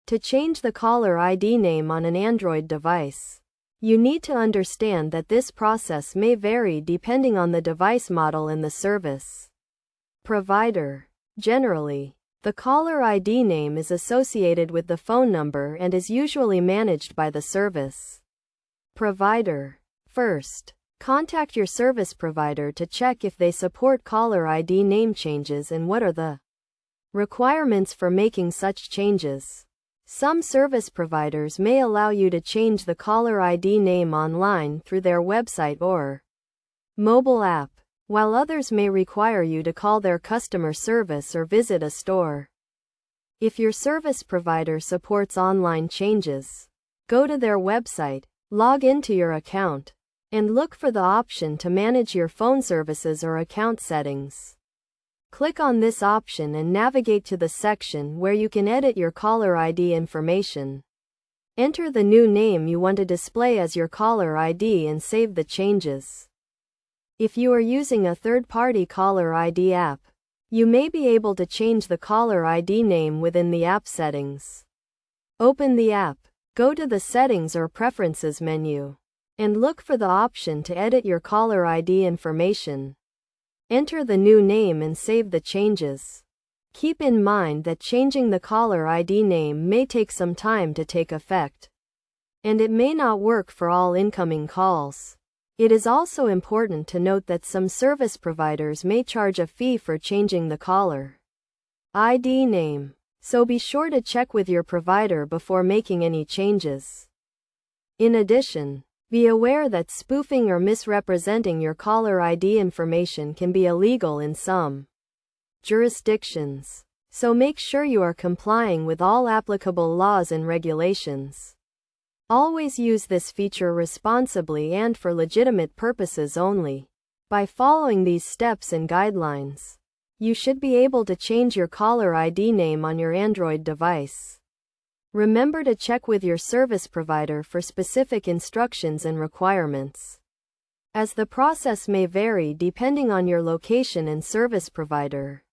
To change the caller ID name on an Android device, you need to understand that this process may vary depending on the device model and the service provider. Generally, the caller ID name is associated with the phone number and is usually managed by the service provider. First, contact your service provider to check if they support caller ID name changes and what are the requirements for making such changes. Some service providers may allow you to change the caller ID name online through their website or mobile app, while others may require you to call their customer service or visit a store. If your service provider supports online changes, go to their website, log into your account, and look for the option to manage your phone services or account settings. Click on this option and navigate to the section where you can edit your caller ID information. Enter the new name you want to display as your caller ID and save the changes. If you are using a third-party caller ID app, you may be able to change the caller ID name within the app settings. Open the app, go to the Settings or Preferences menu, and look for the option to edit your caller ID information. Enter the new name and save the changes. Keep in mind that changing the caller ID name may take some time to take effect, and it may not work for all incoming calls. It is also important to note that some service providers may charge a fee for changing the caller ID name, so be sure to check with your provider before making any changes. In addition, be aware that spoofing or misrepresenting your caller ID information can be illegal in some jurisdictions, so make sure you are complying with all applicable laws and regulations. Always use this feature responsibly and for legitimate purposes only. By following these steps and guidelines, you should be able to change your caller ID name on your Android device. Remember to check with your service provider for specific instructions and requirements, as the process may vary depending on your location and service provider.